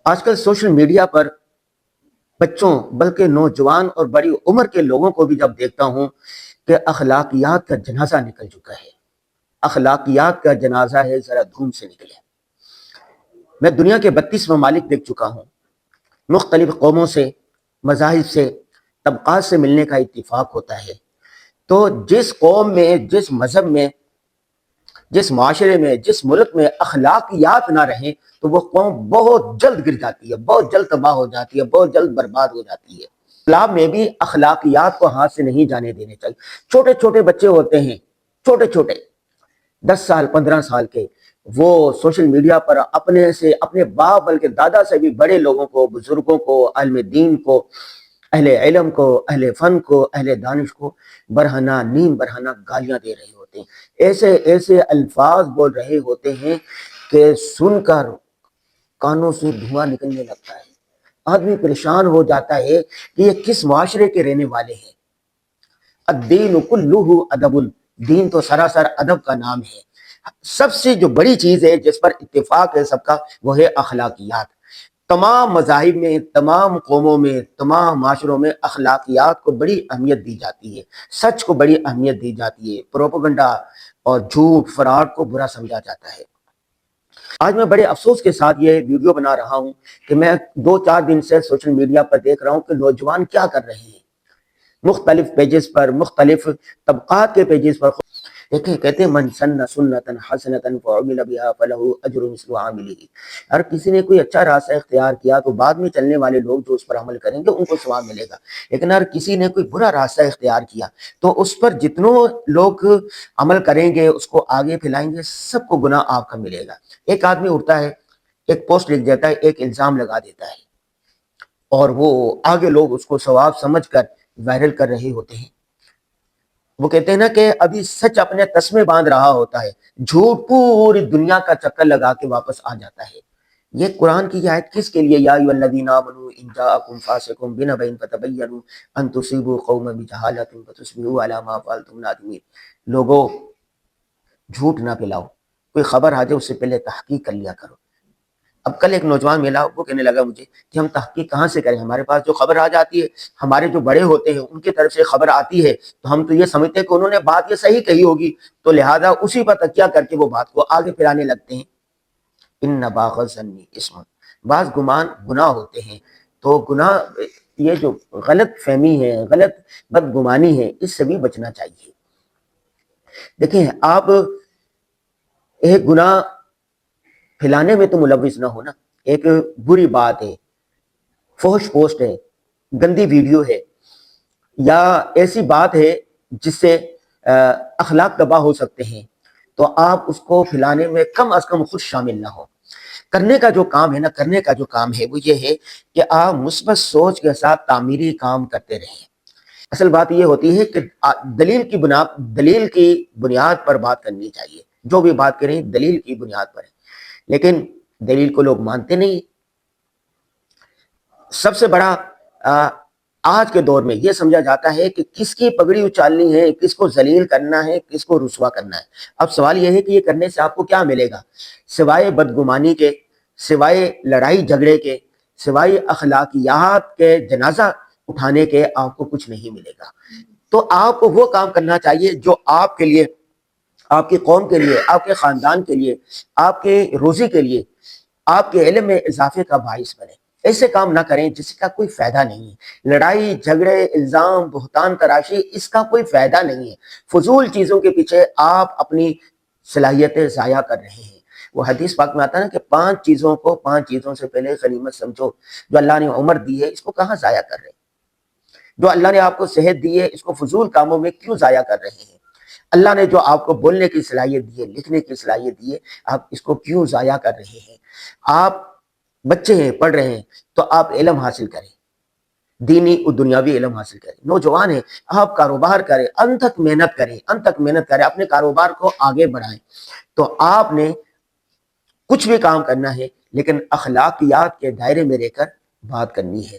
آج کل social media پر بچوں بلکہ نوجوان اور بڑی عمر کے لوگوں کو بھی جب دیکھتا ہوں کہ اخلاقیات کا جنازہ نکل چکا ہے۔ اخلاقیات کا جنازہ ہے، ذرا دھوم سے نکلے۔ میں دنیا کے 32 ممالک دیکھ چکا ہوں۔ مختلف قوموں سے، مذاہب سے، طبقات سے ملنے کا اتفاق ہوتا ہے۔ تو جس قوم میں، جس مذہب میں، جس معاشرے میں، جس ملک میں اخلاقیات نہ رہیں تو وہ قوم بہت جلد گر جاتی ہے، بہت جلد تباہ ہو جاتی ہے، بہت جلد برباد ہو جاتی ہے۔ اسلام میں بھی اخلاقیات کو ہاتھ سے نہیں جانے دینے چاہیے۔ چھوٹے چھوٹے بچے ہوتے ہیں، چھوٹے چھوٹے 10 سال 15 سال کے، وہ سوشل میڈیا پر اپنے باپ بلکہ دادا سے بھی بڑے لوگوں کو، بزرگوں کو، عالم دین کو، اہل علم کو، اہل فن کو، اہل دانش کو برہنہ نیم برہنہ گالیاں دے رہے ہوتے ہیں۔ ایسے ایسے الفاظ بول رہے ہوتے ہیں کہ سن کر کانوں سے دھواں نکلنے لگتا ہے۔ آدمی پریشان ہو جاتا ہے کہ یہ کس معاشرے کے رہنے والے ہیں۔ الدین کلہ ادب، دین تو سراسر ادب کا نام ہے۔ سب سے جو بڑی چیز ہے جس پر اتفاق ہے سب کا، وہ ہے اخلاقیات۔ تمام مذاہب میں، تمام قوموں میں، تمام معاشروں میں اخلاقیات کو بڑی اہمیت دی جاتی ہے، سچ کو بڑی اہمیت دی جاتی ہے، پروپیگنڈا اور جھوٹ فراڈ کو برا سمجھا جاتا ہے۔ آج میں بڑے افسوس کے ساتھ یہ ویڈیو بنا رہا ہوں کہ میں 2-4 دن سے سوشل میڈیا پر دیکھ رہا ہوں کہ نوجوان کیا کر رہے ہیں۔ مختلف پیجز پر، مختلف طبقات کے پیجز پر دیکھیں، کہتے ہیں من سن سنتا حسنتا فعمل بها فله اجر مثل عامله۔ اگر کسی نے کوئی اچھا راستہ اختیار کیا تو بعد میں چلنے والے لوگ جو اس پر عمل کریں گے ان کو ثواب ملے گا، لیکن اگر کسی نے کوئی برا راستہ اختیار کیا تو اس پر جتنوں لوگ عمل کریں گے، اس کو آگے پھیلائیں گے، سب کو گناہ آپ کا ملے گا۔ ایک آدمی اٹھتا ہے، ایک پوسٹ لکھ دیتا ہے، ایک الزام لگا دیتا ہے اور وہ آگے لوگ اس کو ثواب سمجھ کر وائرل کر رہے ہوتے ہیں۔ وہ کہتے ہیں نا کہ ابھی سچ اپنے تسمے باندھ رہا ہوتا ہے، جھوٹ پوری دنیا کا چکر لگا کے واپس آ جاتا ہے۔ یہ قرآن کی آیت کس کے لیے؟ یا ایھا الذین آمنوا ان جاءکم فاسق بنبأ فتبینوا ان تصیبوا قوما بجہالۃ فتصبحوا علی ما فعلتم نادمین۔ لوگوں، جھوٹ نہ پھیلاؤ، کوئی خبر آ جائے اس سے پہلے تحقیق کر لیا کرو۔ اب کل ایک نوجوان ملا، وہ کہنے لگا مجھے کہ ہم تحقیق کہاں سے کریں، ہمارے پاس جو خبر آ جاتی ہے، ہمارے جو بڑے ہوتے ہیں ان کی طرف سے خبر آتی ہے تو ہم تو یہ سمجھتے ہیں کہ انہوں نے بات یہ صحیح کہی ہوگی، تو لہذا اسی پر تکیہ کر کے وہ بات کو آگے پھیلانے لگتے ہیں۔ ان بعض الظن اسم، بعض گمان گناہ ہوتے ہیں۔ تو گناہ، یہ جو غلط فہمی ہے، غلط بدگمانی ہے، اس سے بھی بچنا چاہیے۔ دیکھیں، آپ ایک گناہ پھیلانے میں تو ملوث نہ ہونا، ایک بری بات ہے، فحش پوسٹ ہے، گندی ویڈیو ہے، یا ایسی بات ہے جس سے اخلاق تباہ ہو سکتے ہیں، تو آپ اس کو پھیلانے میں کم از کم خود شامل نہ ہو۔ کرنے کا جو کام ہے نا، کرنے کا جو کام ہے وہ یہ ہے کہ آپ مثبت سوچ کے ساتھ تعمیری کام کرتے رہیں۔ اصل بات یہ ہوتی ہے کہ دلیل کی بنیاد پر بات کرنی چاہیے، جو بھی بات کریں دلیل کی بنیاد پر ہے، لیکن دلیل کو لوگ مانتے نہیں۔ سب سے بڑا آج کے دور میں یہ سمجھا جاتا ہے کہ کس کی پگڑی اچالنی ہے، کس کو ذلیل کرنا ہے، کس کو رسوا کرنا ہے۔ اب سوال یہ ہے کہ یہ کرنے سے آپ کو کیا ملے گا؟ سوائے بدگمانی کے، سوائے لڑائی جھگڑے کے، سوائے اخلاقیات کے جنازہ اٹھانے کے آپ کو کچھ نہیں ملے گا۔ تو آپ کو وہ کام کرنا چاہیے جو آپ کے لیے، آپ کی قوم کے لیے، آپ کے خاندان کے لیے، آپ کے روزی کے لیے، آپ کے علم میں اضافے کا باعث بنے۔ ایسے کام نہ کریں جس کا کوئی فائدہ نہیں ہے۔ لڑائی جھگڑے، الزام، بہتان تراشی، اس کا کوئی فائدہ نہیں ہے۔ فضول چیزوں کے پیچھے آپ اپنی صلاحیتیں ضائع کر رہے ہیں۔ وہ حدیث پاک میں آتا ہے نا کہ 5 چیزوں سے پہلے غنیمت سمجھو۔ جو اللہ نے عمر دی ہے، اس کو کہاں ضائع کر رہے ہیں؟ جو اللہ نے آپ کو صحت دی ہے، اس کو فضول کاموں میں کیوں ضائع کر رہے ہیں؟ اللہ نے جو آپ کو بولنے کی صلاحیت دی ہے، لکھنے کی صلاحیت دی ہے، آپ اس کو کیوں ضائع کر رہے ہیں؟ آپ بچے ہیں، پڑھ رہے ہیں، تو آپ علم حاصل کریں، دینی اور دنیاوی علم حاصل کریں۔ نوجوان ہیں، آپ کاروبار کریں، انت تک محنت کریں، اپنے کاروبار کو آگے بڑھائیں۔ تو آپ نے کچھ بھی کام کرنا ہے لیکن اخلاقیات کے دائرے میں رہ کر بات کرنی ہے۔